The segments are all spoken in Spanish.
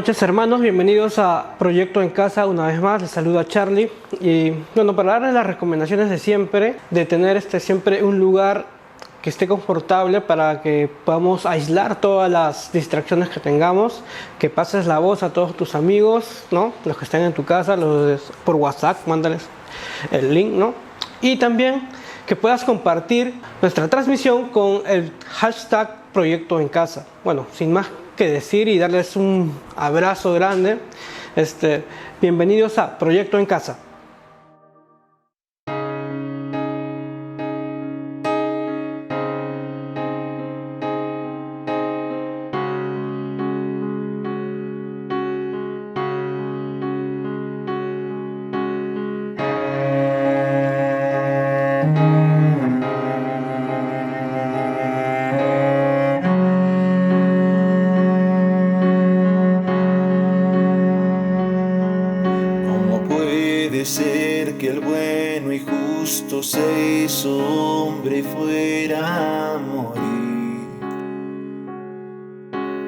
noches, hermanos, bienvenidos a Proyecto en Casa. Una vez más les saluda Charlie y bueno, para darles las recomendaciones de siempre, de tener siempre un lugar que esté confortable para que podamos aislar todas las distracciones que tengamos, que pases la voz a todos tus amigos, ¿no? Los que estén en tu casa, por WhatsApp, mándales el link, ¿no? Y también que puedas compartir nuestra transmisión con el hashtag Proyecto en Casa. Bueno, sin más que decir y darles un abrazo grande, bienvenidos a Proyecto en Casa. Ser que el bueno y justo se hizo hombre y fuera a morir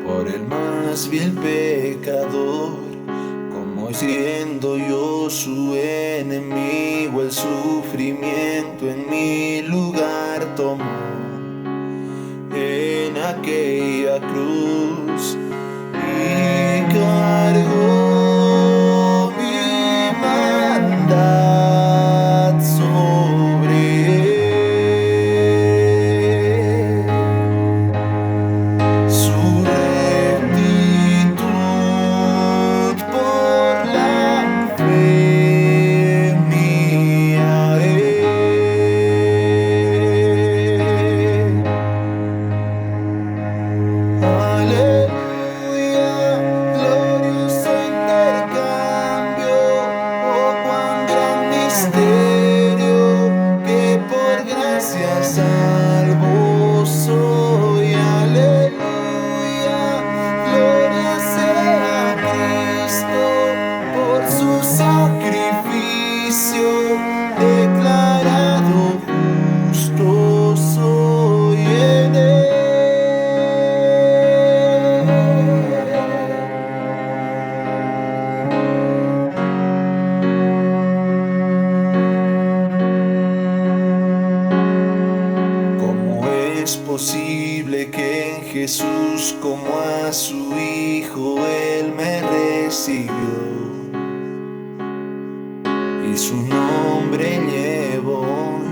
por el más vil pecador, como siendo yo su enemigo, el sufrimiento en mi lugar tomó en aquella cruz y cargó sobre él. Su rectitud por la fe mía Aleluya, glorioso intercambio, oh cuán gran misterio, que por gracia salvo soy. Aleluya, gloria sea a Cristo por su sacrificio, declarado justo soy en él. Es posible que en Jesús, como a su Hijo, Él me recibió y su nombre llevo hoy,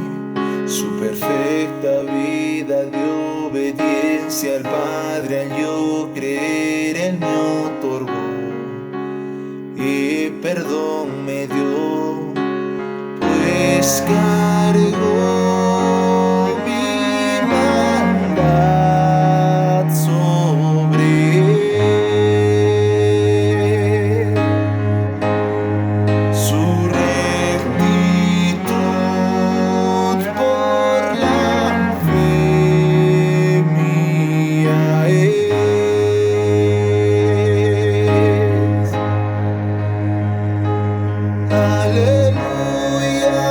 su perfecta vida de obediencia al Padre al yo creer Él me otorgó y perdón me dio, pues cargó Aleluya,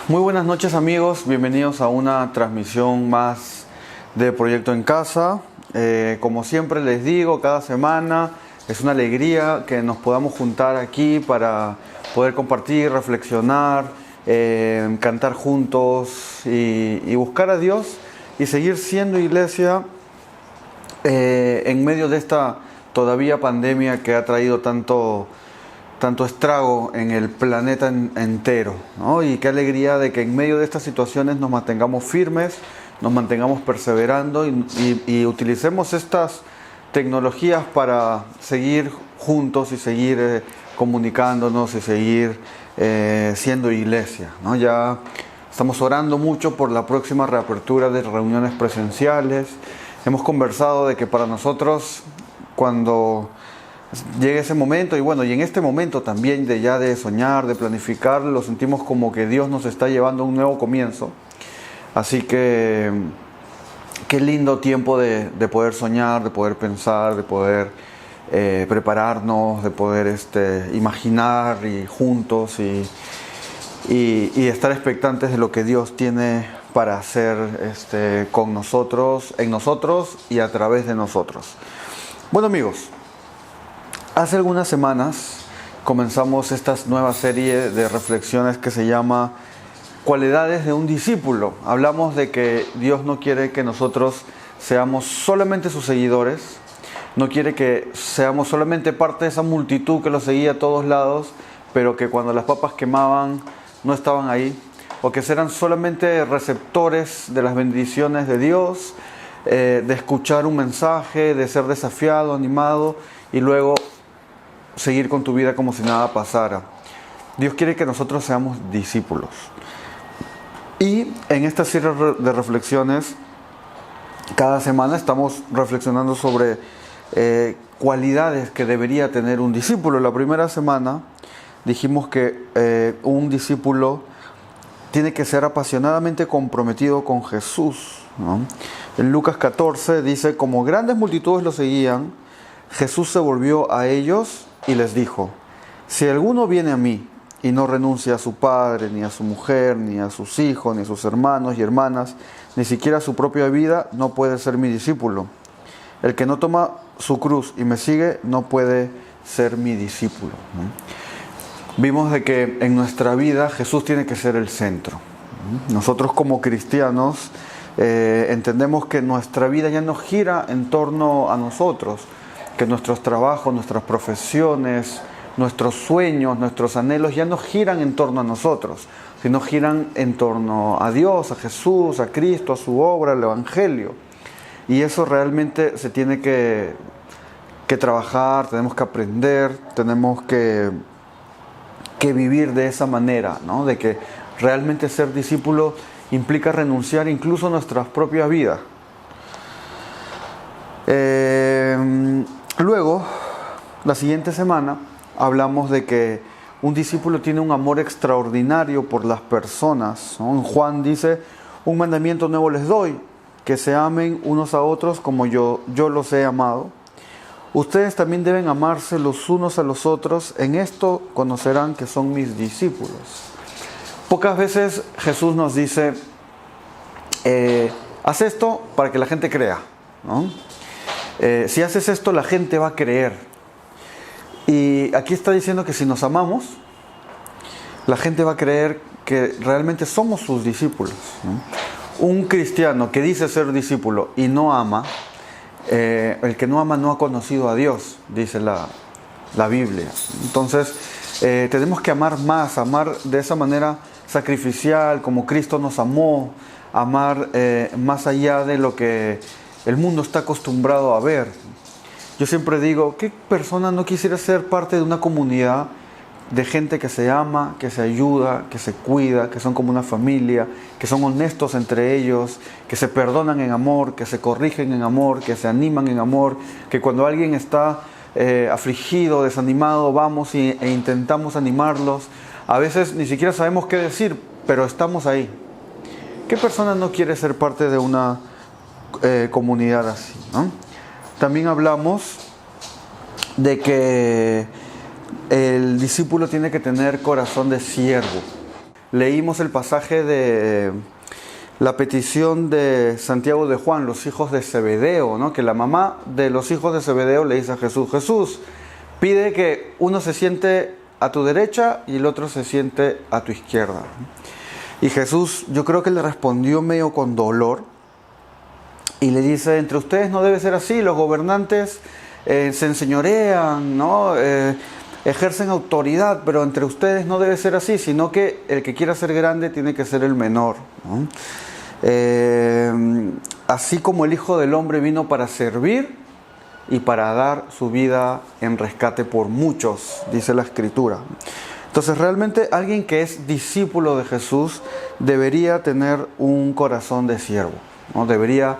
Muy buenas noches amigos, bienvenidos a una transmisión más de Proyecto en Casa. Como siempre les digo, cada semana es una alegría que nos podamos juntar aquí para poder compartir, reflexionar, cantar juntos y buscar a Dios y seguir siendo iglesia en medio de esta todavía pandemia que ha traído tanto estrago en el planeta entero, ¿no? Y qué alegría de que en medio de estas situaciones nos mantengamos firmes, nos mantengamos perseverando y utilicemos estas tecnologías para seguir juntos y seguir comunicándonos y seguir siendo iglesia, ¿no? Ya estamos orando mucho por la próxima reapertura de reuniones presenciales. Hemos conversado de que para nosotros, cuando llegue ese momento, y bueno, y en este momento también de soñar, de planificar, lo sentimos como que Dios nos está llevando a un nuevo comienzo. Así que qué lindo tiempo de poder soñar, de poder pensar, de poder prepararnos, de poder imaginar y juntos y estar expectantes de lo que Dios tiene para hacer con nosotros, en nosotros y a través de nosotros. Bueno, amigos, hace algunas semanas comenzamos esta nueva serie de reflexiones que se llama Cualidades de un discípulo. Hablamos de que Dios no quiere que nosotros seamos solamente sus seguidores, no quiere que seamos solamente parte de esa multitud que lo seguía a todos lados, pero que cuando las papas quemaban no estaban ahí, o que serán solamente receptores de las bendiciones de Dios, de escuchar un mensaje, de ser desafiado, animado y luego seguir con tu vida como si nada pasara. Dios quiere que nosotros seamos discípulos. Y en esta serie de reflexiones, cada semana estamos reflexionando sobre cualidades que debería tener un discípulo. La primera semana dijimos que un discípulo tiene que ser apasionadamente comprometido con Jesús, ¿no? En Lucas 14 dice: como grandes multitudes lo seguían, Jesús se volvió a ellos y les dijo: si alguno viene a mí y no renuncia a su padre, ni a su mujer, ni a sus hijos, ni a sus hermanos y hermanas, ni siquiera a su propia vida, no puede ser mi discípulo. El que no toma su cruz y me sigue no puede ser mi discípulo, ¿no? Vimos de que en nuestra vida Jesús tiene que ser el centro. Nosotros como cristianos entendemos que nuestra vida ya no gira en torno a nosotros, que nuestros trabajos, nuestras profesiones, nuestros sueños, nuestros anhelos ya no giran en torno a nosotros, sino giran en torno a Dios, a Jesús, a Cristo, a su obra, al Evangelio. Y eso realmente se tiene que trabajar, tenemos que aprender, tenemos que vivir de esa manera, ¿no? De que realmente ser discípulo implica renunciar incluso a nuestras propias vidas. Luego, la siguiente semana, hablamos de que un discípulo tiene un amor extraordinario por las personas, ¿no? En Juan dice: un mandamiento nuevo les doy, que se amen unos a otros como yo los he amado. Ustedes también deben amarse los unos a los otros. En esto conocerán que son mis discípulos. Pocas veces Jesús nos dice: haz esto para que la gente crea, ¿no? Si haces esto, la gente va a creer. Y aquí está diciendo que si nos amamos, la gente va a creer que realmente somos sus discípulos, ¿no? Un cristiano que dice ser discípulo y no ama, el que no ama no ha conocido a Dios, dice la Biblia. Entonces tenemos que amar más, amar de esa manera sacrificial, como Cristo nos amó, amar más allá de lo que el mundo está acostumbrado a ver. Yo siempre digo: ¿qué persona no quisiera ser parte de una comunidad de gente que se ama, que se ayuda, que se cuida, que son como una familia, que son honestos entre ellos, que se perdonan en amor, que se corrigen en amor, que se animan en amor, que cuando alguien está afligido, desanimado, vamos e intentamos animarlos? A veces ni siquiera sabemos qué decir, pero estamos ahí. ¿Qué persona no quiere ser parte de una comunidad así, ¿no? También hablamos de que el discípulo tiene que tener corazón de siervo. Leímos el pasaje de la petición de Santiago de Juan, los hijos de Zebedeo, ¿no? Que la mamá de los hijos de Zebedeo le dice a Jesús: Jesús, pide que uno se siente a tu derecha y el otro se siente a tu izquierda. Y Jesús, yo creo que le respondió medio con dolor y le dice: entre ustedes no debe ser así, los gobernantes se enseñorean, ¿no? Ejercen autoridad, pero entre ustedes no debe ser así, sino que el que quiera ser grande tiene que ser el menor, ¿no? Así como el Hijo del Hombre vino para servir y para dar su vida en rescate por muchos, dice la Escritura. Entonces realmente alguien que es discípulo de Jesús debería tener un corazón de siervo, ¿no? Debería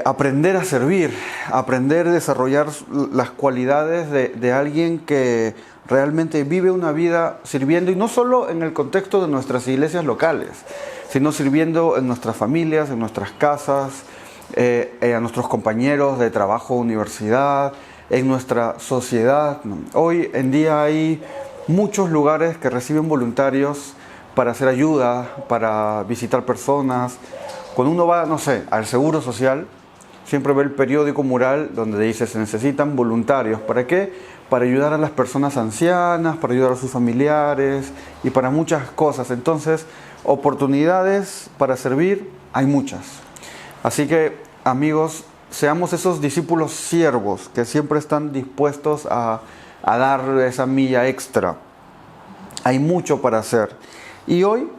aprender a servir, aprender a desarrollar las cualidades de alguien que realmente vive una vida sirviendo, y no solo en el contexto de nuestras iglesias locales, sino sirviendo en nuestras familias, en nuestras casas, a nuestros compañeros de trabajo, universidad, en nuestra sociedad. Hoy en día hay muchos lugares que reciben voluntarios para hacer ayuda, para visitar personas. Cuando uno va, no sé, al Seguro Social, siempre ve el periódico mural donde dice se necesitan voluntarios. ¿Para qué? Para ayudar a las personas ancianas, para ayudar a sus familiares y para muchas cosas. Entonces, oportunidades para servir hay muchas. Así que, amigos, seamos esos discípulos siervos que siempre están dispuestos a dar esa milla extra. Hay mucho para hacer. Y hoy,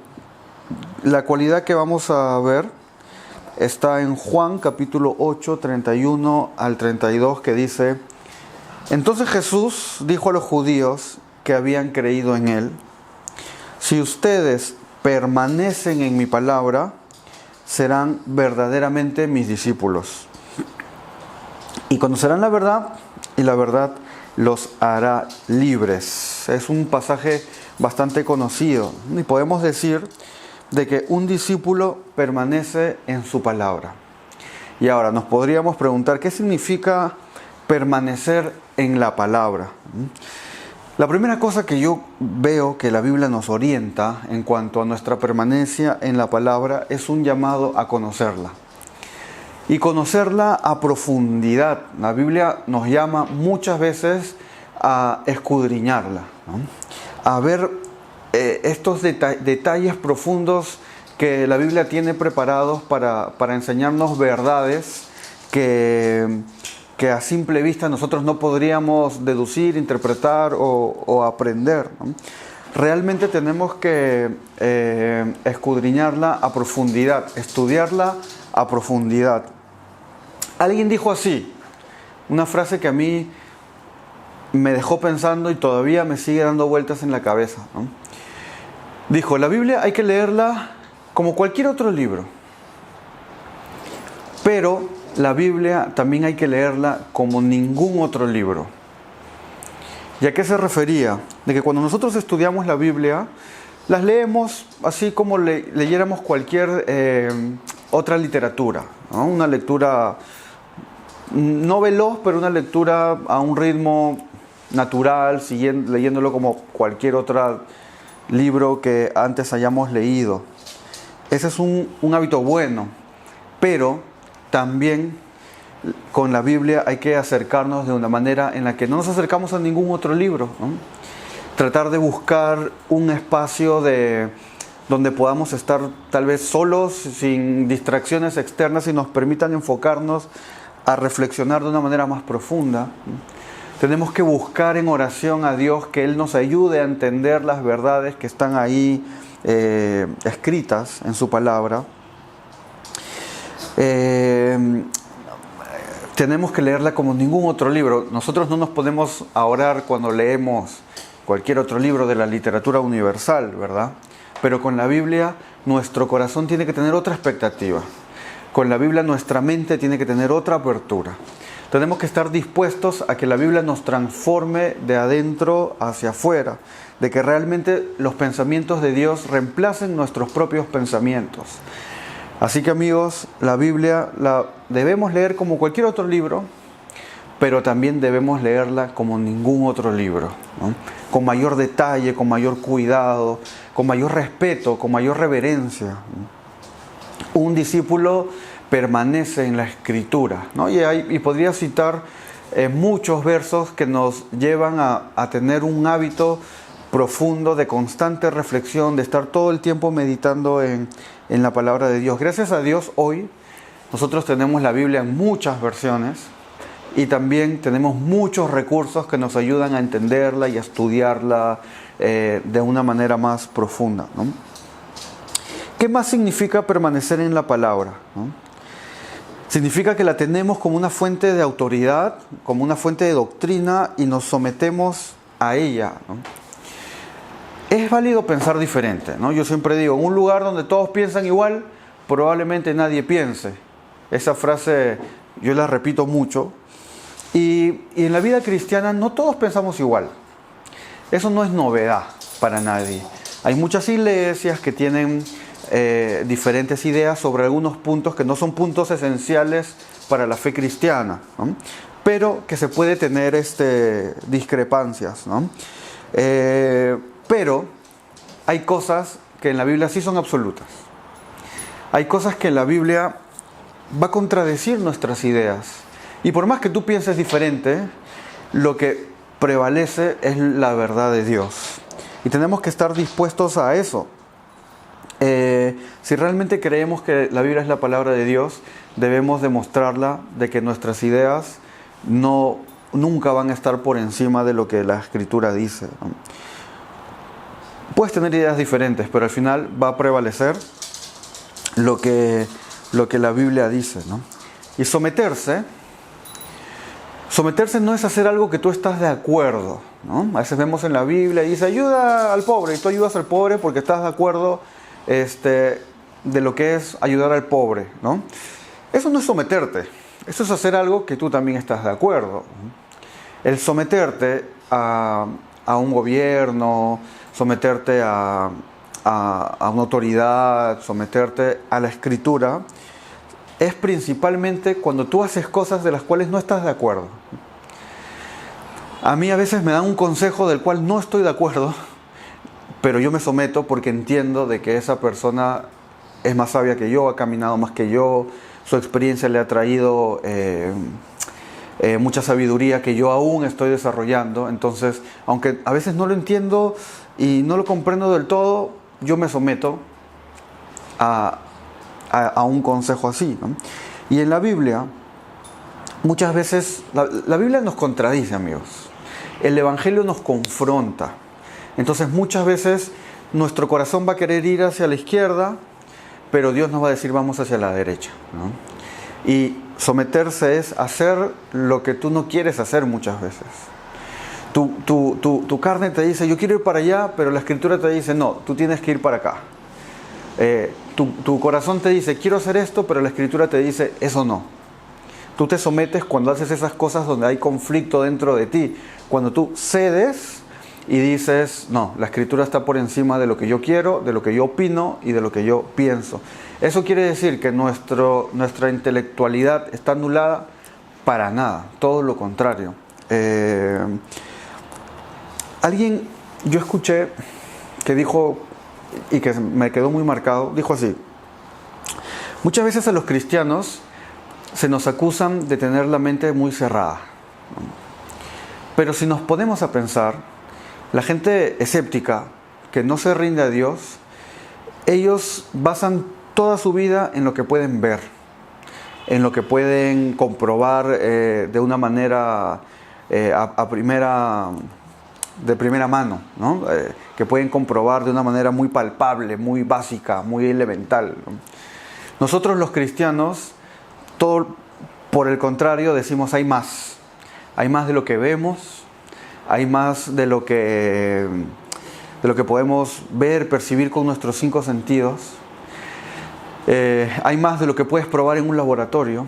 la cualidad que vamos a ver está en Juan capítulo 8, 31 al 32, que dice: entonces Jesús dijo a los judíos que habían creído en él: si ustedes permanecen en mi palabra, serán verdaderamente mis discípulos. Y conocerán la verdad, y la verdad los hará libres. Es un pasaje bastante conocido. Y podemos decir de que un discípulo permanece en su palabra. Y ahora nos podríamos preguntar, ¿qué significa permanecer en la palabra? La primera cosa que yo veo que la Biblia nos orienta en cuanto a nuestra permanencia en la palabra es un llamado a conocerla. Y conocerla a profundidad. La Biblia nos llama muchas veces a escudriñarla, ¿no? A ver estos detalles profundos que la Biblia tiene preparados para enseñarnos verdades que a simple vista nosotros no podríamos deducir, interpretar o aprender, ¿no? Realmente tenemos que escudriñarla a profundidad, estudiarla a profundidad. Alguien dijo así, una frase que a mí me dejó pensando y todavía me sigue dando vueltas en la cabeza, ¿no? Dijo: la Biblia hay que leerla como cualquier otro libro, pero la Biblia también hay que leerla como ningún otro libro. ¿Y a qué se refería? De que cuando nosotros estudiamos la Biblia, las leemos así como leyéramos cualquier otra literatura, ¿no? Una lectura no veloz, pero una lectura a un ritmo natural, leyéndolo como cualquier otro libro que antes hayamos leído. Ese es un hábito bueno, pero también con la Biblia hay que acercarnos de una manera en la que no nos acercamos a ningún otro libro, ¿no? Tratar de buscar un espacio donde podamos estar tal vez solos, sin distracciones externas y nos permitan enfocarnos a reflexionar de una manera más profunda. Tenemos que buscar en oración a Dios que Él nos ayude a entender las verdades que están ahí escritas en su palabra. Tenemos que leerla como ningún otro libro. Nosotros no nos podemos a orar cuando leemos cualquier otro libro de la literatura universal, ¿verdad? Pero con la Biblia nuestro corazón tiene que tener otra expectativa. Con la Biblia nuestra mente tiene que tener otra apertura. Tenemos que estar dispuestos a que la Biblia nos transforme de adentro hacia afuera, de que realmente los pensamientos de Dios reemplacen nuestros propios pensamientos. Así que, amigos, la Biblia la debemos leer como cualquier otro libro, pero también debemos leerla como ningún otro libro, ¿no? Con mayor detalle, con mayor cuidado, con mayor respeto, con mayor reverencia. Un discípulo permanece en la Escritura, ¿no? Y podría citar muchos versos que nos llevan a tener un hábito profundo de constante reflexión, de estar todo el tiempo meditando en la palabra de Dios. Gracias a Dios, hoy nosotros tenemos la Biblia en muchas versiones y también tenemos muchos recursos que nos ayudan a entenderla y a estudiarla de una manera más profunda, ¿no? ¿Qué más significa permanecer en la palabra, ¿no? Significa que la tenemos como una fuente de autoridad, como una fuente de doctrina y nos sometemos a ella, ¿no? Es válido pensar diferente, ¿no? Yo siempre digo, en un lugar donde todos piensan igual, probablemente nadie piense. Esa frase yo la repito mucho. Y en la vida cristiana no todos pensamos igual. Eso no es novedad para nadie. Hay muchas iglesias que tienen diferentes ideas sobre algunos puntos que no son puntos esenciales para la fe cristiana, ¿no? Pero que se puede tener discrepancias, ¿no? Pero hay cosas que en la Biblia sí son absolutas. Hay cosas que en la Biblia va a contradecir nuestras ideas. Y por más que tú pienses diferente, lo que prevalece es la verdad de Dios. Y tenemos que estar dispuestos a eso. Si realmente creemos que la Biblia es la palabra de Dios, debemos demostrarla de que nuestras ideas nunca van a estar por encima de lo que la Escritura dice, ¿no? Puedes tener ideas diferentes, pero al final va a prevalecer lo que la Biblia dice, ¿no? Y someterse no es hacer algo que tú estás de acuerdo, ¿no? A veces vemos en la Biblia y dice ayuda al pobre, y tú ayudas al pobre porque estás de acuerdo de lo que es ayudar al pobre, ¿no? Eso no es someterte, eso es hacer algo que tú también estás de acuerdo. El someterte a un gobierno, someterte a una autoridad, someterte a la Escritura, es principalmente cuando tú haces cosas de las cuales no estás de acuerdo. A mí a veces me dan un consejo del cual no estoy de acuerdo, pero yo me someto porque entiendo de que esa persona es más sabia que yo, ha caminado más que yo, su experiencia le ha traído mucha sabiduría que yo aún estoy desarrollando. Entonces, aunque a veces no lo entiendo y no lo comprendo del todo, yo me someto a un consejo así, ¿no? Y en la Biblia, muchas veces, la Biblia nos contradice, amigos. El Evangelio nos confronta. Entonces, muchas veces nuestro corazón va a querer ir hacia la izquierda, pero Dios nos va a decir vamos hacia la derecha, ¿no? Y someterse es hacer lo que tú no quieres hacer muchas veces. Tu carne te dice yo quiero ir para allá, pero la Escritura te dice no, tú tienes que ir para acá. Tu corazón te dice quiero hacer esto, pero la Escritura te dice eso no. Tú te sometes cuando haces esas cosas donde hay conflicto dentro de ti, cuando tú cedes y dices no, la Escritura está por encima de lo que yo quiero, de lo que yo opino y de lo que yo pienso. Eso quiere decir que nuestra intelectualidad está anulada para nada, todo lo contrario. Yo escuché que dijo, y que me quedó muy marcado, dijo así: muchas veces a los cristianos se nos acusan de tener la mente muy cerrada, pero si nos ponemos a pensar, la gente escéptica que no se rinde a Dios, ellos basan toda su vida en lo que pueden ver, en lo que pueden comprobar de una manera de primera mano, ¿no? Que pueden comprobar de una manera muy palpable, muy básica, muy elemental, ¿no? Nosotros los cristianos, todo por el contrario, decimos hay más de lo que vemos, hay más de lo que podemos ver, percibir con nuestros 5 sentidos. Hay más de lo que puedes probar en un laboratorio.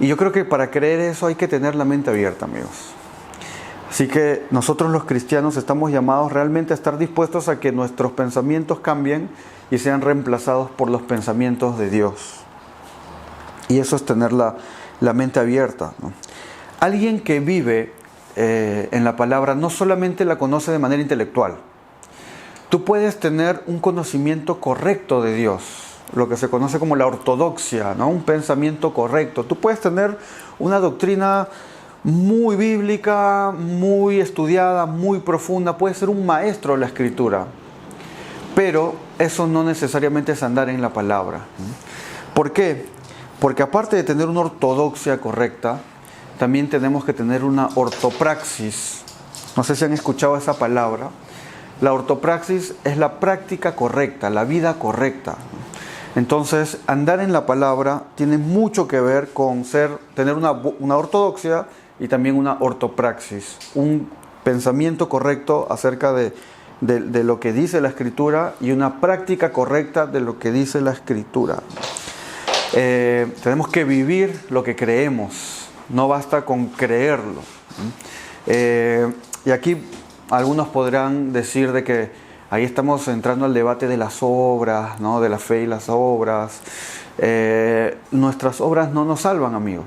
Y yo creo que para creer eso hay que tener la mente abierta, amigos. Así que nosotros los cristianos estamos llamados realmente a estar dispuestos a que nuestros pensamientos cambien y sean reemplazados por los pensamientos de Dios. Y eso es tener la mente abierta, ¿no? Alguien que vive en la palabra no solamente la conoce de manera intelectual. Tú puedes tener un conocimiento correcto de Dios, lo que se conoce como la ortodoxia, ¿no? Un pensamiento correcto. Tú puedes tener una doctrina muy bíblica, muy estudiada, muy profunda. Puedes ser un maestro de la Escritura, pero eso no necesariamente es andar en la palabra. ¿Por qué? Porque aparte de tener una ortodoxia correcta, también tenemos que tener una ortopraxis. No sé si han escuchado esa palabra. La ortopraxis es la práctica correcta, la vida correcta. Entonces, andar en la palabra tiene mucho que ver con tener una ortodoxia y también una ortopraxis. Un pensamiento correcto acerca de lo que dice la Escritura y una práctica correcta de lo que dice la Escritura. Tenemos que vivir lo que creemos. No basta con creerlo. Y aquí algunos podrán decir de que Ahí estamos entrando al debate de las obras, ¿no? De la fe y las obras. Nuestras obras no nos salvan, amigos.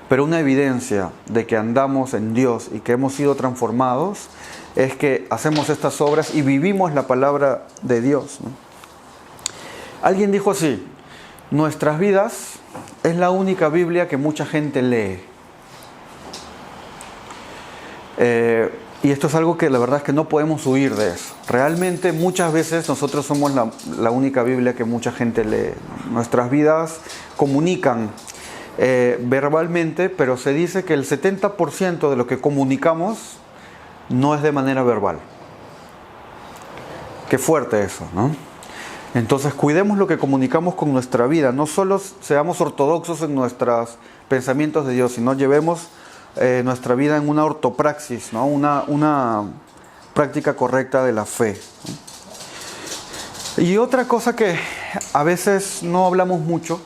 Pero una evidencia de que andamos en Dios y que hemos sido transformados es que hacemos estas obras y vivimos la palabra de Dios, ¿no? Alguien dijo así: nuestras vidas es la única Biblia que mucha gente lee. Y esto es algo que la verdad es que no podemos huir de eso. Realmente muchas veces nosotros somos la única Biblia que mucha gente lee. Nuestras vidas comunican verbalmente, pero se dice que el 70% de lo que comunicamos no es de manera verbal. Qué fuerte eso, ¿no? Entonces cuidemos lo que comunicamos con nuestra vida. No solo seamos ortodoxos en nuestros pensamientos de Dios, sino llevemos nuestra vida en una ortopraxis, ¿no? Una práctica correcta de la fe. Y otra cosa que a veces no hablamos mucho,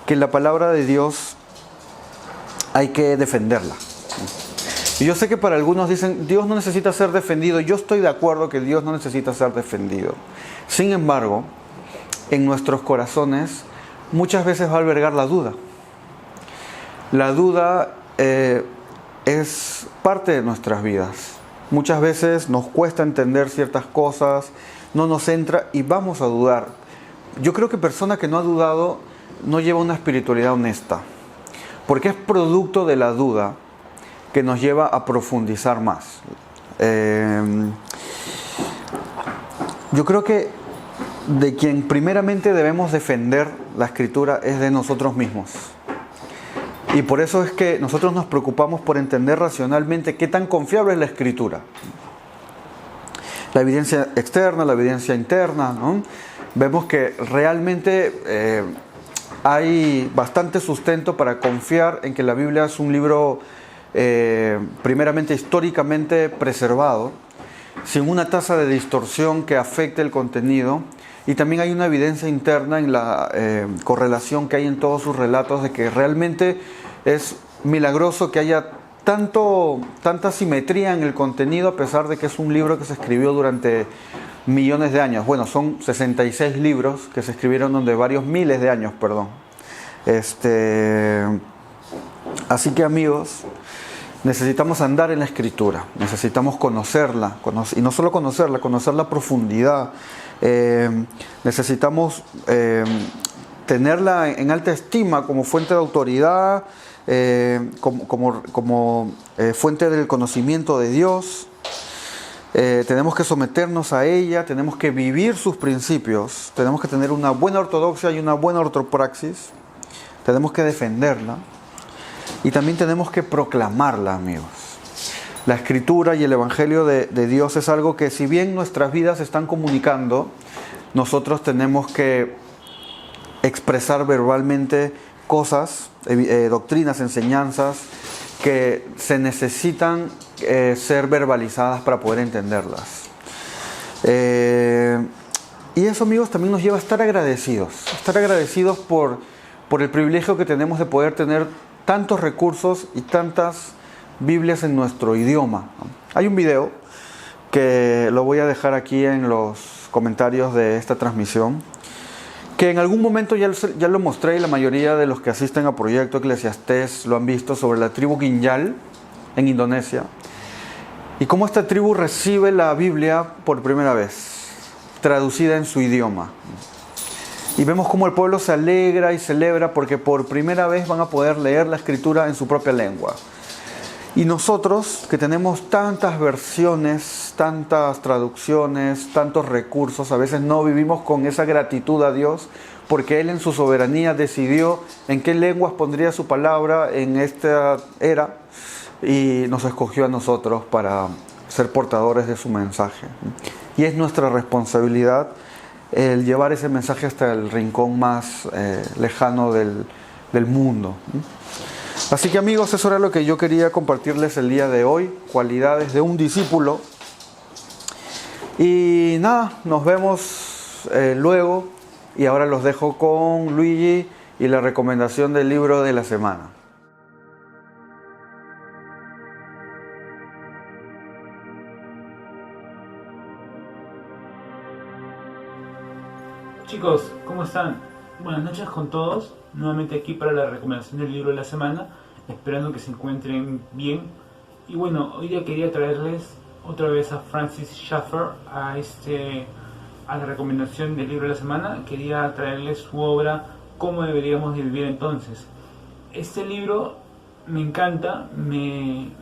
que la palabra de Dios hay que defenderla. Y yo sé que para algunos dicen, Dios no necesita ser defendido. Yo estoy de acuerdo que Dios no necesita ser defendido. Sin embargo, en nuestros corazones muchas veces va a albergar la duda. La duda es parte de nuestras vidas. Muchas veces nos cuesta entender ciertas cosas, no nos entra y vamos a dudar. Yo creo que persona que no ha dudado no lleva una espiritualidad honesta, porque es producto de la duda que nos lleva a profundizar más. Yo creo que de quien primeramente debemos defender la Escritura es de nosotros mismos. Y por eso es que nosotros nos preocupamos por entender racionalmente qué tan confiable es la Escritura. La evidencia externa, la evidencia interna, ¿no? Vemos que realmente hay bastante sustento para confiar en que la Biblia es un libro primeramente históricamente preservado, sin una tasa de distorsión que afecte el contenido. Y también hay una evidencia interna en la correlación que hay en todos sus relatos de que realmente es milagroso que haya tanta simetría en el contenido, a pesar de que es un libro que se escribió durante millones de años. Bueno, son 66 libros que se escribieron durante varios miles de años, perdón. Así que, amigos, necesitamos andar en la Escritura, necesitamos conocerla, y no solo conocerla, conocer la profundidad. Necesitamos tenerla en alta estima como fuente de autoridad, como fuente del conocimiento de Dios. Tenemos que someternos a ella, tenemos que vivir sus principios, tenemos que tener una buena ortodoxia y una buena ortopraxis, tenemos que defenderla y también tenemos que proclamarla, amigos. La Escritura y el Evangelio de Dios es algo que, si bien nuestras vidas están comunicando, nosotros tenemos que expresar verbalmente cosas, doctrinas, enseñanzas que se necesitan ser verbalizadas para poder entenderlas. Y eso, amigos, también nos lleva a estar agradecidos por el privilegio que tenemos de poder tener tantos recursos y tantas Biblias en nuestro idioma. Hay un video que lo voy a dejar aquí en los comentarios de esta transmisión, que en algún momento ya lo mostré, y la mayoría de los que asisten a Proyecto Eclesiastés lo han visto, sobre la tribu Ginyal en Indonesia, y cómo esta tribu recibe la Biblia por primera vez, traducida en su idioma. Y vemos cómo el pueblo se alegra y celebra porque por primera vez van a poder leer la Escritura en su propia lengua. Y nosotros, que tenemos tantas versiones, tantas traducciones, tantos recursos, a veces no vivimos con esa gratitud a Dios, porque Él en su soberanía decidió en qué lenguas pondría su palabra en esta era, y nos escogió a nosotros para ser portadores de su mensaje. Y es nuestra responsabilidad el llevar ese mensaje hasta el rincón más lejano del mundo. Así que, amigos, eso era lo que yo quería compartirles el día de hoy, cualidades de un discípulo. Y nada, nos vemos luego, y ahora los dejo con Luigi y la recomendación del libro de la semana. Chicos, ¿cómo están? Buenas noches con todos. Nuevamente aquí para la recomendación del libro de la semana, esperando que se encuentren bien. Y bueno, hoy día quería traerles otra vez a Francis Schaeffer a la recomendación del libro de la semana. Quería traerles su obra ¿Cómo deberíamos de vivir entonces? Este libro me encanta, me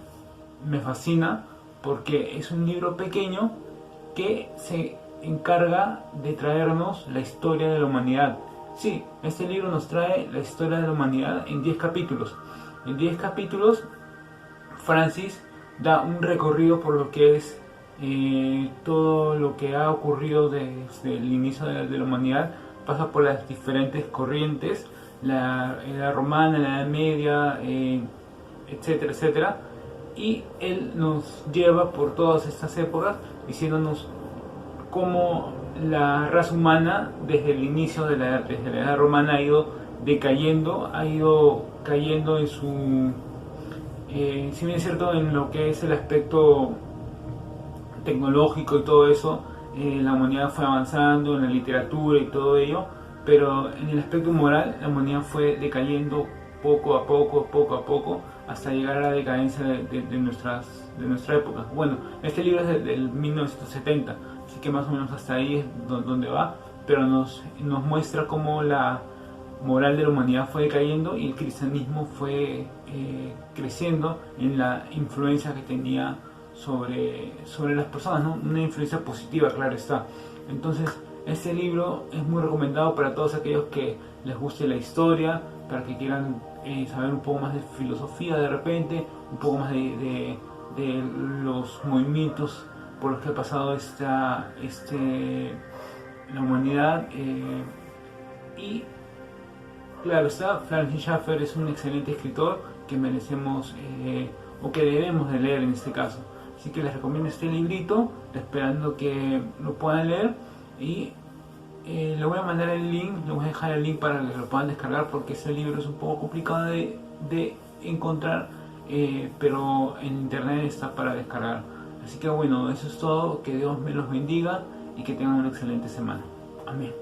fascina, porque es un libro pequeño que se encarga de traernos la historia de la humanidad. Sí, este libro nos trae la historia de la humanidad en 10 capítulos. En 10 capítulos, Francis da un recorrido por lo que es todo lo que ha ocurrido desde el inicio de la humanidad. Pasa por las diferentes corrientes, la edad romana, la edad media, etcétera, etcétera. Y él nos lleva por todas estas épocas diciéndonos cómo la raza humana desde el inicio desde la edad romana ha ido decayendo, ha ido cayendo en su, si bien es cierto en lo que es el aspecto tecnológico y todo eso, la humanidad fue avanzando en la literatura y todo ello, pero en el aspecto moral la humanidad fue decayendo poco a poco, hasta llegar a la decadencia de nuestra época. Bueno, este libro es del 1970, así que más o menos hasta ahí es donde va, pero nos muestra cómo la moral de la humanidad fue decayendo y el cristianismo fue creciendo en la influencia que tenía sobre las personas, ¿no? Una influencia positiva, claro está. Entonces, este libro es muy recomendado para todos aquellos que les guste la historia, para que quieran saber un poco más de filosofía de repente, un poco más de los movimientos por los que ha pasado la humanidad. Y claro está, Francis Schaeffer es un excelente escritor que merecemos o que debemos de leer en este caso. Así que les recomiendo este librito, esperando que lo puedan leer. Y le voy a mandar el link, le voy a dejar el link para que lo puedan descargar, porque ese libro es un poco complicado de encontrar, pero en internet está para descargar. Así que bueno, eso es todo, que Dios me los bendiga y que tengan una excelente semana. Amén.